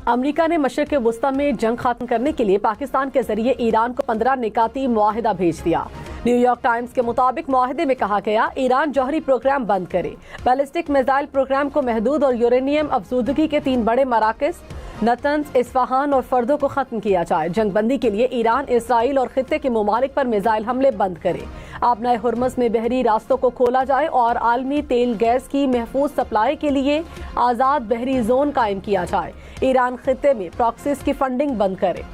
America ने मशरिक़ वुस्ता में जंग खत्म करने के लिए पाकिस्तान के जरिए ईरान को 15 निकाती मुआहिदा भेज दिया। न्यूयॉर्क टाइम्स के मुताबिक मुआहिदे में कहा गया, ईरान जौहरी प्रोग्राम बंद करे, बैलिस्टिक मिसाइल प्रोग्राम को महदूद और यूरेनियम अफजूदगी के 3 बड़े मराकज़ नतंज, इस्फहान और फर्दो को खत्म किया जाए। जंगबंदी के लिए ईरान, इसराइल और खित्ते के ममालिक पर मिसाइल हमले बंद करे, आबनाए हुर्मुज़ में बहरी रास्तों को खोला जाए और आलमी तेल गैस की महफूज सप्लाई के लिए आज़ाद बहरी जोन कायम किया जाए। ईरान खित्ते में प्रॉक्सीज की फंडिंग बंद करे।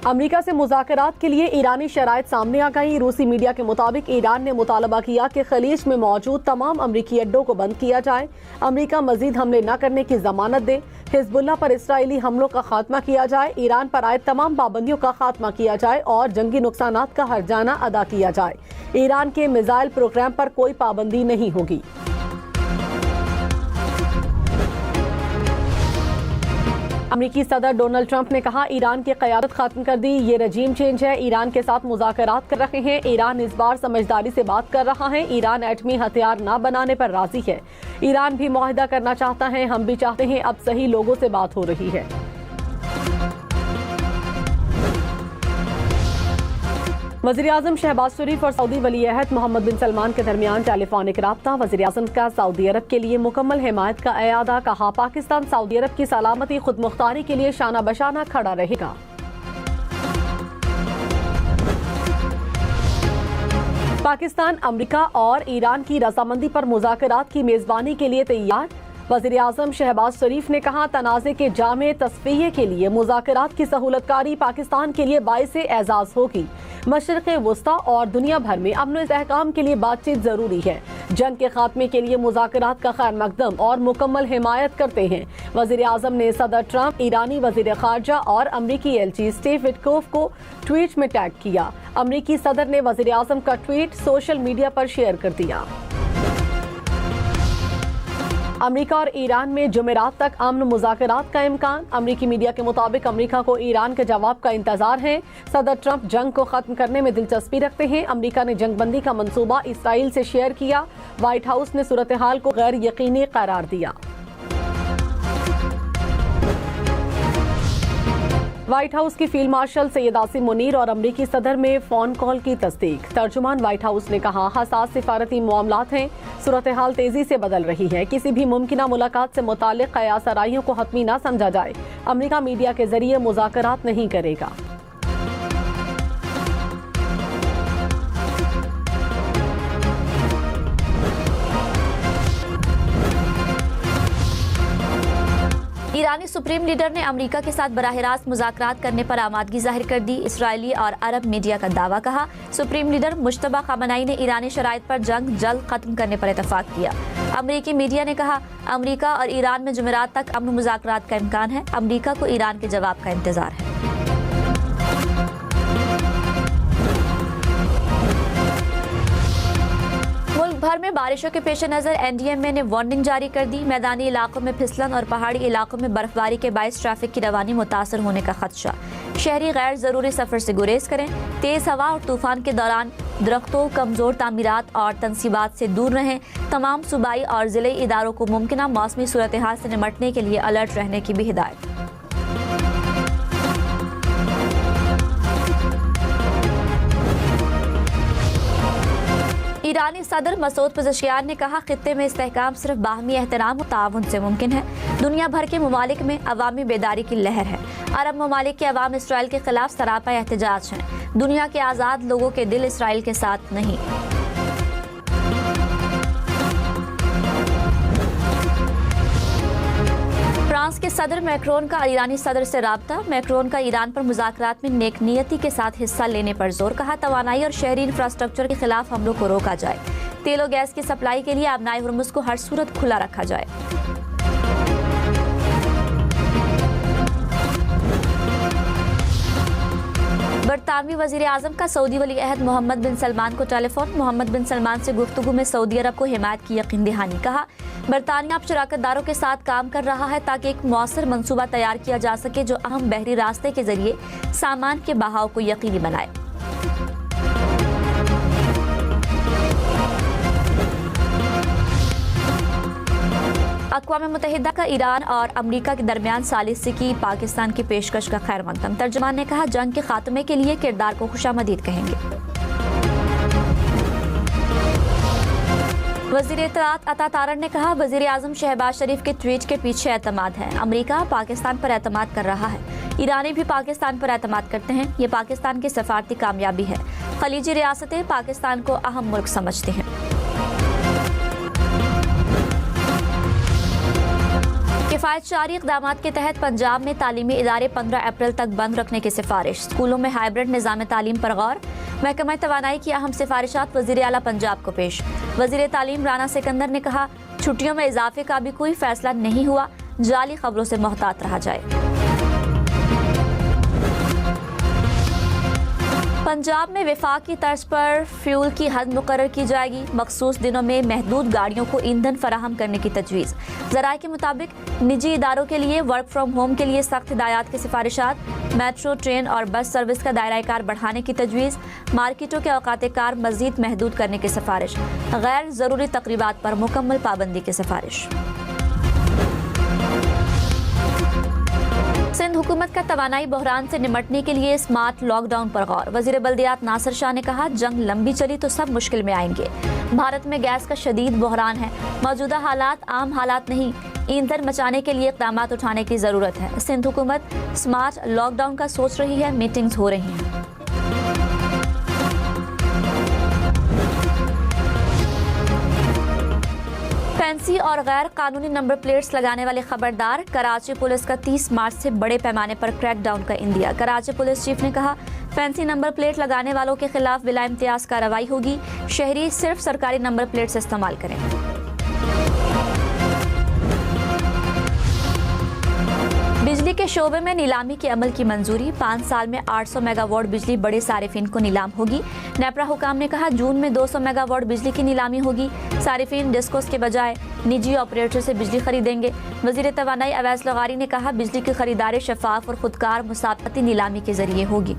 अमेरिका से मुज़ाकरात के लिए ईरानी शराइत सामने आ गई। रूसी मीडिया के मुताबिक ईरान ने मुतालबा किया कि खलीज में मौजूद तमाम अमरीकी अड्डों को बंद किया जाए, अमेरिका मजीद हमले न करने की जमानत दे, हिजबुल्लाह पर इसराइली हमलों का खात्मा किया जाए, ईरान पर आए तमाम पाबंदियों का खात्मा किया जाए और जंगी नुकसानात का हर्जाना अदा किया जाए। ईरान के मिसाइल प्रोग्राम पर कोई पाबंदी नहीं होगी। अमेरिकी सदर डोनाल्ड ट्रंप ने कहा, ईरान की क़यादत खत्म कर दी, ये रजीम चेंज है। ईरान के साथ मुज़ाकरात कर रहे हैं। ईरान इस बार समझदारी से बात कर रहा है। ईरान एटमी हथियार न बनाने पर राजी है। ईरान भी मुआहिदा करना चाहता है, हम भी चाहते हैं। अब सही लोगों से बात हो रही है। वज़ीर-ए-आज़म शहबाज शरीफ और सऊदी वली-ए-अहद मोहम्मद बिन सलमान के दरमियान टेलीफोनिक राब्ता। वज़ीर-ए-आज़म का सऊदी अरब के लिए मुकम्मल हिमायत का एआदा। कहा, पाकिस्तान सऊदी अरब की सलामती खुद मुख्तारी के लिए शाना बशाना खड़ा रहेगा। पाकिस्तान अमेरिका और ईरान की रजामंदी पर मुज़ाकरात की मेजबानी के लिए तैयार। वज़ीर-ए-आज़म शहबाज शरीफ ने कहा, तनाज़े के जामे तस्फ़िये के लिए मुज़ाकरात की सहूलतकारी पाकिस्तान के लिए बाइसे एजाज़ होगी। मशरिक़ वुस्ता और दुनिया भर में अमन इस्तेहकाम के लिए बातचीत जरूरी है। जंग के खात्मे के लिए मुज़ाकरात का खैर मकदम और मुकम्मल हिमायत करते हैं। वज़ीर-ए-आज़म ने सदर ट्रंप, ईरानी वज़ीर ख़ारजा और अमरीकी एलची स्टीव विटकोफ को ट्वीट में टैग किया। अमरीकी सदर ने वज़ीर-ए-आज़म का ट्वीट सोशल मीडिया पर शेयर कर दिया। अमेरिका और ईरान में जुमेरात तक अमन मुज़ाकरात का इम्कान। अमरीकी मीडिया के मुताबिक अमेरिका को ईरान के जवाब का इंतजार है। सदर ट्रंप जंग को खत्म करने में दिलचस्पी रखते हैं। अमेरिका ने जंगबंदी का मंसूबा इसराइल से शेयर किया। व्हाइट हाउस ने सूरत हाल को गैर यकीनी करार दिया। व्हाइट हाउस की फील्ड मार्शल सैयद आसिम मुनीर और अमरीकी सदर में फोन कॉल की तस्दीक। तर्जुमान व्हाइट हाउस ने कहा, हसास सिफारती मामलात हैं, सूरत हाल तेजी से बदल रही है। किसी भी मुमकिना मुलाकात से मुताल्लिक कयास आराइयों को हतमी न समझा जाए। अमरीका मीडिया के जरिए मुज़ाकरात नहीं करेगा। ईरानी सुप्रीम लीडर ने अमेरिका के साथ बराह रास्त मुज़ाकरात करने पर आमादगी जाहिर कर दी। इसराइली और अरब मीडिया का दावा। कहा, सुप्रीम लीडर मुश्तबा खamenei ने ईरानी शराइत पर जंग जल्द खत्म करने पर इतफाक किया। अमरीकी मीडिया ने कहा, अमरीका और ईरान में जुमेरात तक अमन मुज़ाकरात का इम्कान है। अमरीका को ईरान के जवाब का इंतजार है। मुल्क भर में बारिशों के पेश नज़र एनडीएमए ने वार्निंग जारी कर दी। मैदानी इलाकों में फिसलन और पहाड़ी इलाकों में बर्फबारी के बायस ट्रैफिक की रवानी मुतासर होने का खदशा। शहरी गैर ज़रूरी सफ़र से गुरेज करें। तेज़ हवा और तूफान के दौरान दरख्तों, कमज़ोर तामीरात और तनसीबात से दूर रहें। तमाम सूबाई और ज़िले इदारों को मुमकिना मौसमी सूरत हाल से निमटने के लिए अलर्ट रहने की भी हिदायत। ईरानी सदर मसूद पज़ेशियान ने कहा, खित्ते में इस्तेहकाम सिर्फ बाहमी एहतराम और ताउन से मुमकिन है। दुनिया भर के ममालिक में अवामी बेदारी की लहर है। अरब ममालिक के अवाम इसराइल के खिलाफ सरापा एहतजाज हैं। दुनिया के आज़ाद लोगों के दिल इसराइल के साथ नहीं। फ्रांस के सदर मैक्रोन का ईरानी सदर से राब्ता। मैक्रोन का ईरान पर मुज़ाकरात में नेकनियती के साथ हिस्सा लेने पर जोर। कहा, तवानाई और शहरी इंफ्रास्ट्रक्चर के खिलाफ हमलों को रोका जाए। तेल और गैस की सप्लाई के लिए आबनाए हुर्मुज़ को हर सूरत खुला रखा जाए। बरतानवी वज़ीर-ए-आज़म का सऊदी वली-ए-अहद मोहम्मद बिन सलमान को टेलीफोन। मोहम्मद बिन सलमान से गुफ्तगू में सऊदी अरब को हिमायत की यकीन दहानी। कहा, बरतानिया अब शराकतदारों के साथ काम कर रहा है ताकि एक मौसर मंसूबा तैयार किया जा सके जो अहम बहरी रास्ते के जरिए सामान के बहाव को यकीनी बनाए। अक़वाम मुत्तहिदा का ईरान और अमरीका के दरमियान सालिसी की पाकिस्तान की पेशकश का खैर मकदम। तर्जुमान ने कहा जंग के खात्मे के लिए किरदार को खुशामदीद कहेंगे। वज़ीर इत्तलात अता तारड़ ने कहा वज़ीर आज़म शहबाज शरीफ के ट्वीट के पीछे एतमाद है। अमरीका पाकिस्तान पर एतमाद कर रहा है, ईरानी भी पाकिस्तान पर एतमाद करते हैं। ये पाकिस्तान की सफारती कामयाबी है। खलीजी रियासतें पाकिस्तान को अहम मुल्क समझती हैं। किफ़ायतशारी इक़दामात के तहत पंजाब में तालीमी इदारे 15 अप्रैल तक बंद रखने की सिफारिश। स्कूलों में हाइब्रिड निज़ाम तालीम पर गौर। महकमा तवानाई की अहम सिफारिशात वज़ीर आला पंजाब को पेश। वज़ीर तालीम राना सिकंदर ने कहा छुट्टियों में इजाफे का भी कोई फैसला नहीं हुआ, जाली खबरों से मोहतात रहा जाए। पंजाब में वफाकी तर्ज पर फ्यूल की हद मुकर्रर की जाएगी। मखसूस दिनों में महदूद गाड़ियों को ईंधन फराहम करने की तजवीज़। ज़राए के मुताबिक निजी इदारों के लिए वर्क फ्राम होम के लिए सख्त हिदायत की सिफारिशात। मेट्रो, ट्रेन और बस सर्विस का दायरा कार बढ़ाने की तजवीज़। मार्केटों के औकात कार मज़ीद महदूद करने की सिफारिश। गैर ज़रूरी तकरीबात पर मुकम्मल पाबंदी की सिफारिश। सिंध हुकूमत का तवानाई बहरान से निमटने के लिए स्मार्ट लॉकडाउन पर गौर। वज़ीर बल्दियात नासिर शाह ने कहा जंग लंबी चली तो सब मुश्किल में आएंगे। भारत में गैस का शदीद बहरान है। मौजूदा हालात आम हालात नहीं, ईंधन मचाने के लिए इक़दाम उठाने की ज़रूरत है। सिंध हुकूमत स्मार्ट लॉकडाउन का सोच रही है, मीटिंग्स हो रही हैं। फैंसी और गैर कानूनी नंबर प्लेट्स लगाने वाले खबरदार। कराची पुलिस का 30 मार्च से बड़े पैमाने पर क्रैकडाउन का इंदिया। कराची पुलिस चीफ ने कहा फैंसी नंबर प्लेट लगाने वालों के खिलाफ बिला इम्तियाज कार्रवाई होगी। शहरी सिर्फ सरकारी नंबर प्लेट्स इस्तेमाल करें। बिजली के शोबे में नीलामी के अमल की मंजूरी। 5 साल में 800 मेगावाट बिजली बड़े सारिफिन को नीलाम होगी। नेपरा हुकाम ने कहा जून में 200 मेगावाट बिजली की नीलामी होगी। सारिफिन डिस्कोस के बजाय निजी ऑपरेटर से बिजली खरीदेंगे। वज़ीर तवानाई अवैस लगारी ने कहा बिजली की खरीदारी शफाफ और खुदकार मुसाबकती नीलामी के जरिए होगी।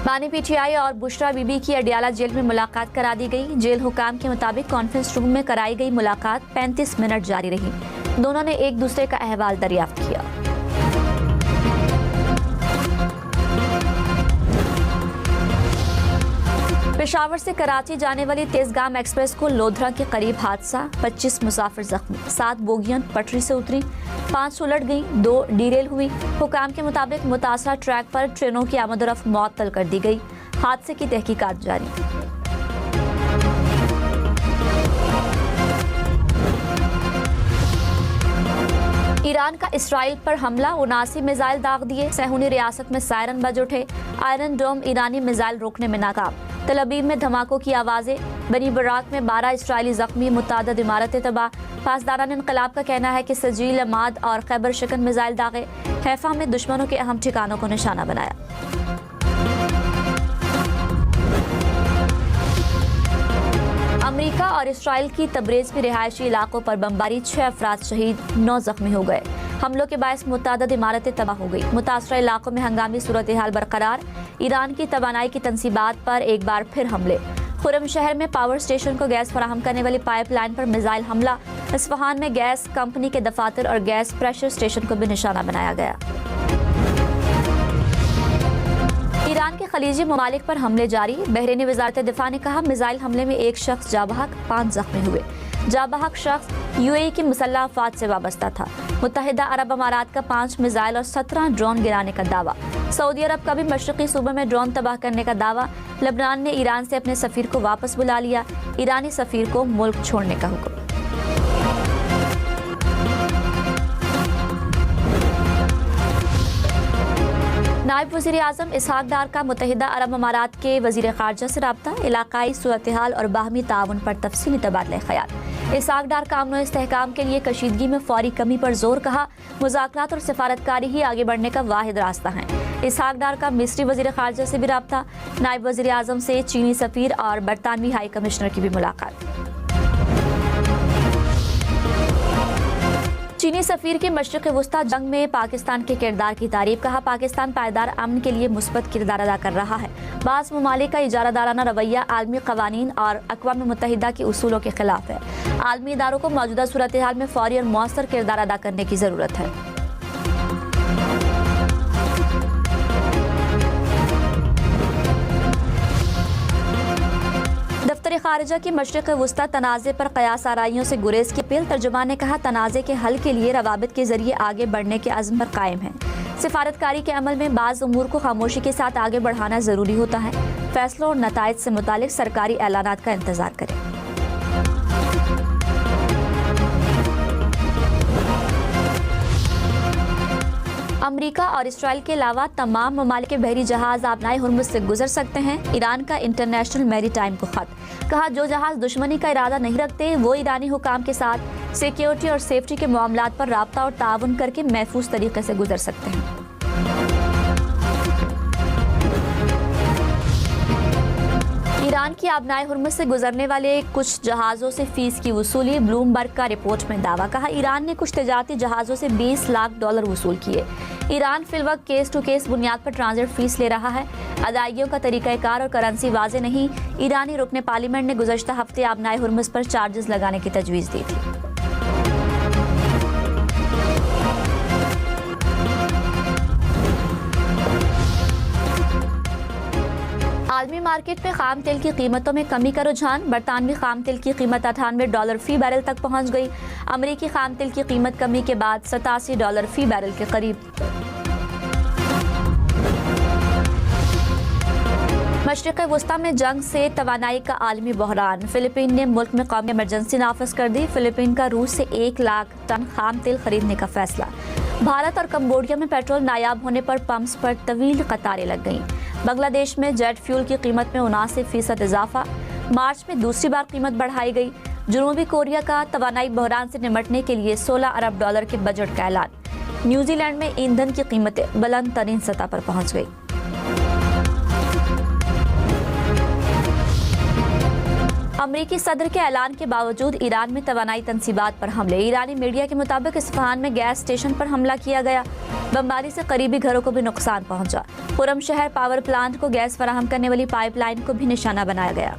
बानी पीटीआई और बुशरा बीबी की अडियाला जेल में मुलाकात करा दी गई। जेल हुकाम के मुताबिक कॉन्फ्रेंस रूम में कराई गई मुलाकात 35 मिनट जारी रही। दोनों ने एक दूसरे का अहवाल दरियाफ्त किया। पेशावर से कराची जाने वाली तेजगाम एक्सप्रेस को लोधरा के करीब हादसा। 25 मुसाफिर जख्मी। 7 बोगियां पटरी से उतरी, 5 उलट गईं, 2 डीरेल हुई। हुकाम के मुताबिक मुतासरा ट्रैक पर ट्रेनों की आमदोरफ्त मुअत्तल कर दी गई। हादसे की तहकीकात जारी। ईरान का इसराइल पर हमला। 79 मिसाइल दाग दिए। सहूनी रियासत में सायरन बज उठे। आयरन डोम ईरानी मिसाइल रोकने में नाकाम। तल अबीब में धमाकों की आवाज़ें। बनी बराक में 12 इसराइली जख्मी। मुतादद इमारतें तबाह। पासदारान इनकलाब का कहना है कि सजील, अमाद और खैबर शिकन मिसाइल दागे। हैफा में दुश्मनों के अहम ठिकानों को निशाना बनाया। अमेरिका और इसराइल की तबरेज़ में रिहायशी इलाकों पर बमबारी। 6 अफराद शहीद, 9 जख्मी हो गए। हमलों के बायस मुतादद इमारतें तबाह हो गई। मुतासरा इलाकों में हंगामी सूरत हाल बरकरार। ईरान की तवानाई की तनसीबात पर एक बार फिर हमले। खुरम शहर में पावर स्टेशन को गैस फराहम करने वाली पाइपलाइन पर मिसाइल हमला। इस्फहान में गैस कंपनी के दफातर और गैस प्रेशर स्टेशन को भी निशाना बनाया गया। ईरान के खलीजी ममालिक पर हमले जारी। बहरीनी वजारत दिफा ने कहा मिसाइल हमले में 1 शख्स जाबहक, 5 जख्मी हुए। जाबहक शख्स यूएई की मुसल्लह अफवाज से वाबस्ता था। मुत्तहिदा अरब अमारात का 5 मिसाइल और 17 ड्रोन गिराने का दावा। सऊदी अरब का भी मशरकी सूबे में ड्रोन तबाह करने का दावा। लेबनान ने ईरान से अपने सफीर को वापस बुला लिया। ईरानी सफीर को मुल्क छोड़ने का हुक्म। नायब वज़ीर आज़म इसहाक डार का मुत्तहिदा अरब अमारात के वज़ीर ख़ारजा से रब्ता। इलाकाई सूरत हाल और बाहमी ताउन पर तफसीली तबादला ख़याल। इसहाक डार का अमन इस्तेहकाम के लिए कशीदगी में फौरी कमी पर जोर कहा। मुज़ाकरात और सफारतकारी ही आगे बढ़ने का वाहिद रास्ता है। इसहाक डार का मिस्री वज़ीर ख़ारजा से भी रब्ता। नायब वज़ीर आज़म से चीनी सफ़ीर और बरतानवी हाई कमिश्नर की भी मुलाकात। चीनी सफीर की मशरिक़ वस्ता जंग में पाकिस्तान के किरदार की तारीफ, कहा पाकिस्तान पायदार अमन के लिए मुस्बत किरदार अदा कर रहा है। बाज़ ममालिक का इजारादाराना रवैया आलमी क़वानीन और अक़वाम मुत्तहिदा के उसूलों के खिलाफ है। आलमी इदारों को मौजूदा सूरत हाल में फौरी और मौसर किरदार अदा करने की ज़रूरत है। दफ्तर खारिजा की मशरिक़ वस्ता तनाज़े पर क़यास आराइयों से गुरेज की अपील। तर्जुमान ने कहा तनाज़े के हल के लिए रवाबित के जरिए आगे बढ़ने के अज़्म पर कायम है। सिफारतकारी के अमल में बाज़ उमूर को खामोशी के साथ आगे बढ़ाना ज़रूरी होता है। फैसलों और नताइज से मुतालिक सरकारी ऐलानात का इंतज़ार करें। अमेरिका और इसराइल के अलावा तमाम ममालिक के बहरी जहाज आबनाए हुर्मुज़ से गुजर सकते हैं। ईरान का इंटरनेशनल मैरी टाइम को खत, कहा जो जहाज दुश्मनी का इरादा नहीं रखते वो ईरानी हुकाम के साथ सिक्योरिटी और सेफ्टी के मामलात पर राब्ता और ताउन करके महफूज तरीके से गुजर सकते हैं। ईरान की आबनाए हुर्मुज़ से गुजरने वाले कुछ जहाज़ों से फीस की वसूली, ब्लूमबर्ग का रिपोर्ट में दावा, कहा ईरान ने कुछ तजारती जहाज़ों से $20 लाख वसूल किए। ईरान फिलवक्त केस टू केस बुनियाद पर ट्रांजिट फीस ले रहा है। अदायगियों का तरीक़ाकार और करेंसी वाज़े नहीं। ईरानी रुकने पार्लियामेंट ने गुज़श्ता हफ्ते आबनाए हुर्मुज़ पर चार्जेस लगाने की तजवीज़ दी थी। आलमी मार्केट में खाम तेल की कीमतों में कमी का रुझान। बरतानवी खाम तेल की कीमत $98 फी बैरल तक पहुंच गई। अमरीकी खाम तेल की कीमत कमी के बाद $87 फी बैरल के करीब। मशरिक़ वस्ता में जंग से तवानाई का आलमी बहरान। फिलिपीन ने मुल्क में कौमी इमरजेंसी नाफिज कर दी। फिलिपीन का रूस से 1 लाख टन खाम तेल खरीदने का फैसला। भारत और कंबोडिया में पेट्रोल नायाब होने पर पंप्स पर तवील कतारें लग गईं। बांग्लादेश में जेट फ्यूल की कीमत में 79% इजाफा। मार्च में दूसरी बार कीमत बढ़ाई गई। जनूबी कोरिया का तवानाई बहरान से निमटने के लिए $16 अरब के बजट का ऐलान। न्यूजीलैंड में ईंधन की कीमतें बुलंद तरीन सतह पर पहुंच गई। अमरीकी सदर के ऐलान के बावजूद ईरान में तवानाई तंसीबात पर हमले। ईरानी मीडिया के मुताबिक इस्फहान में गैस स्टेशन पर हमला किया गया। बमबारी से करीबी घरों को भी नुकसान पहुंचा। खुरम शहर पावर प्लांट को गैस फराहम करने वाली पाइपलाइन को भी निशाना बनाया गया।